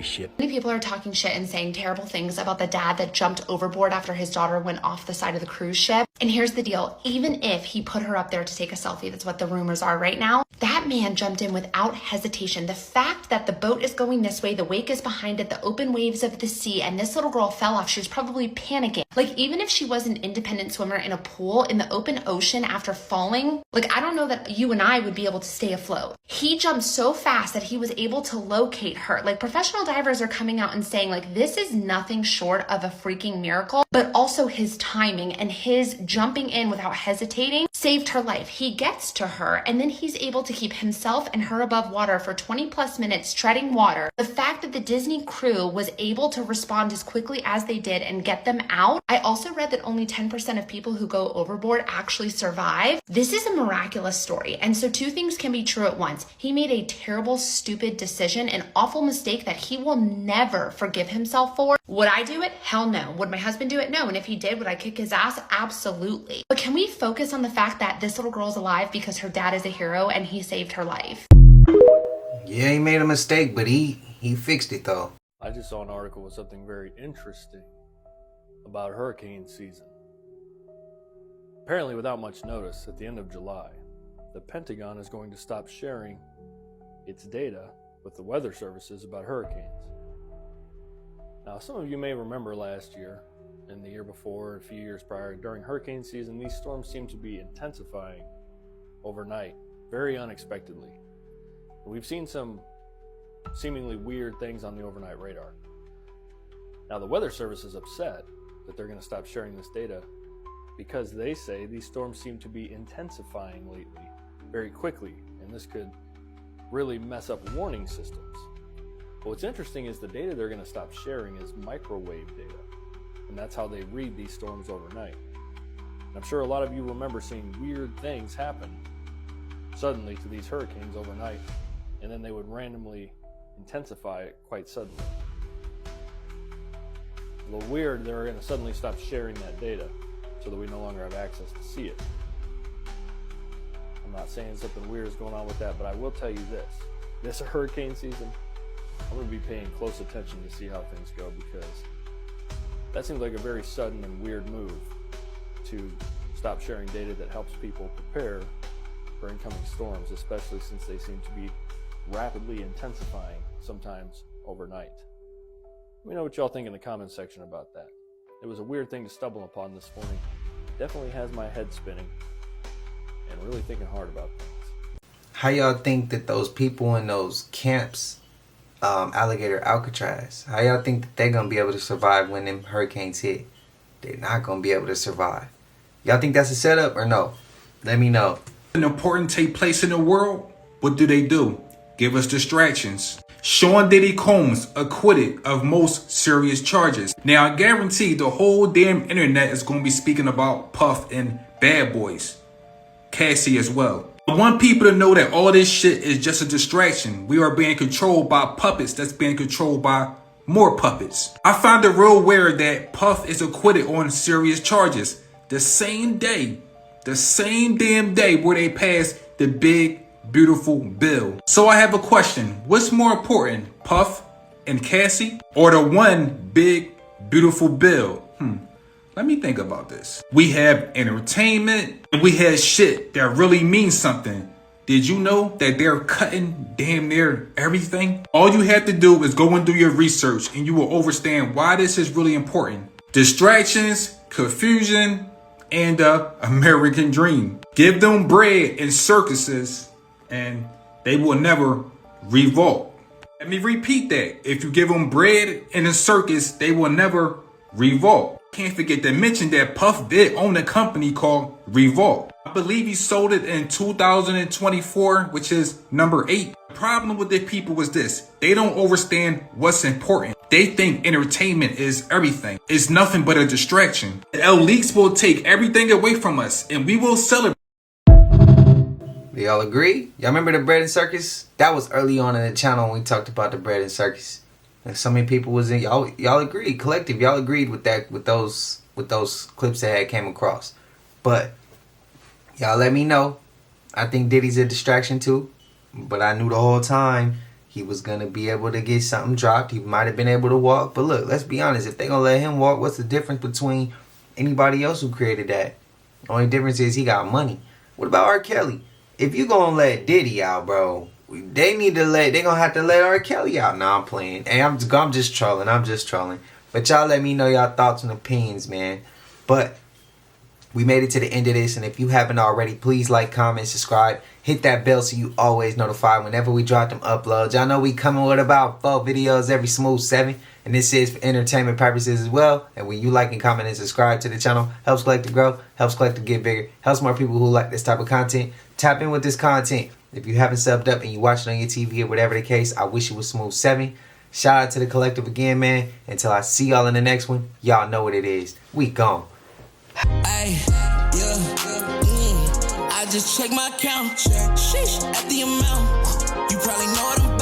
shit. Many people are talking shit and saying terrible things about the dad that jumped overboard after his daughter went off the side of the cruise ship. And here's the deal, even if he put her up there to take a selfie, that's what the rumors are right now, that man jumped in without hesitation. The fact that the boat is going this way, the wake is behind it, the open waves of the sea, and this little girl fell off, she was probably panicking. Like, even if she was an independent swimmer in a pool in the open ocean after falling, like, I don't know that you and I would be able to stay afloat. He jumped so fast that he was able to locate her. Like, professional divers are coming out and saying, like, this is nothing short of a freaking miracle, but also his timing and his jumping in without hesitating saved her life. He gets to her and then he's able to keep himself and her above water for 20 plus minutes treading water. The fact that the Disney crew was able to respond as quickly as they did and get them out. I also read that only 10% of people who go overboard actually survive. This is a miraculous story. And so two things can be true at once. He made a terrible, stupid decision, an awful mistake that he will never forgive himself for. Would I do it? Hell no. Would my husband do it? No. And if he did, would I kick his ass? Absolutely. But can we focus on the fact that this little girl's alive because her dad is a hero and he saved her life? Yeah, he made a mistake, but he fixed it though. I just saw an article with something very interesting about hurricane season. Apparently, without much notice, at the end of July, the Pentagon is going to stop sharing its data with the weather services about hurricanes. Now, some of you may remember last year and the year before, a few years prior, during hurricane season, these storms seem to be intensifying overnight, very unexpectedly. We've seen some seemingly weird things on the overnight radar. Now, the Weather Service is upset that they're going to stop sharing this data because they say these storms seem to be intensifying lately very quickly, and this could really mess up warning systems. But what's interesting is the data they're going to stop sharing is microwave data, and that's how they read these storms overnight. And I'm sure a lot of you remember seeing weird things happen suddenly to these hurricanes overnight, and then they would randomly intensify quite suddenly. A little weird, they're going to suddenly stop sharing that data so that we no longer have access to see it. I'm not saying something weird is going on with that, but I will tell you this hurricane season, I'm going to be paying close attention to see how things go, because that seems like a very sudden and weird move to stop sharing data that helps people prepare for incoming storms, especially since they seem to be rapidly intensifying, sometimes overnight. Let me know what y'all think in the comments section about that. It was a weird thing to stumble upon this morning. Definitely has my head spinning and really thinking hard about things. How y'all think that those people in those camps, Alligator Alcatraz, how y'all think that they're gonna be able to survive when them hurricanes hit? They're not gonna be able to survive. Y'all think that's a setup or no? Let me know. An important take place in the world, what do? Give us distractions. Sean Diddy Combs acquitted of most serious charges. Now I guarantee the whole damn internet is going to be speaking about Puff and Bad Boys. Cassie as well. I want people to know that all this shit is just a distraction. We are being controlled by puppets that's being controlled by more puppets. I find it real weird that Puff is acquitted on serious charges the same damn day where they passed the big beautiful bill. So I have a question. What's more important, Puff and Cassie, or the one big beautiful bill? Let me think about this. We have entertainment and we have shit that really means something. Did you know that they're cutting damn near everything? All you have to do is go and do your research and you will understand why this is really important. Distractions, confusion, and the American dream. Give them bread and circuses and they will never revolt. Let me repeat that. If you give them bread and a circus, they will never revolt. Can't forget to mention that Puff did own a company called Revolt. I believe he sold it in 2024, which is number 8. The problem with the people was this. They don't understand what's important. They think entertainment is everything. It's nothing but a distraction. The elites will take everything away from us and we will celebrate. Do y'all agree? Y'all remember the bread and circus? That was early on in the channel when we talked about the bread and circus. And so many people was in y'all agreed, collective, y'all agreed with that, with those clips that had came across. But y'all let me know. I think Diddy's a distraction too. But I knew the whole time he was going to be able to get something dropped. He might have been able to walk. But look, let's be honest. If they going to let him walk, what's the difference between anybody else who created that? The only difference is he got money. What about R. Kelly? If you going to let Diddy out, bro, they going to have to let R. Kelly out. Nah, I'm playing. Hey, I'm just trolling. I'm just trolling. But y'all let me know y'all thoughts and opinions, man. But we made it to the end of this, and if you haven't already, please like, comment, subscribe. Hit that bell so you always notified whenever we drop them uploads. Y'all know we coming with about 4 videos every smooth 7, and this is for entertainment purposes as well. And when you like and comment and subscribe to the channel, helps Collect to grow, helps Collect to get bigger, helps more people who like this type of content. Tap in with this content. If you haven't subbed up and you watch it on your TV or whatever the case, I wish it was smooth 7. Shout out to the collective again, man. Until I see y'all in the next one, y'all know what it is. We gone. Ay, yeah, I just check my account. Sheesh, at the amount. You probably know what I'm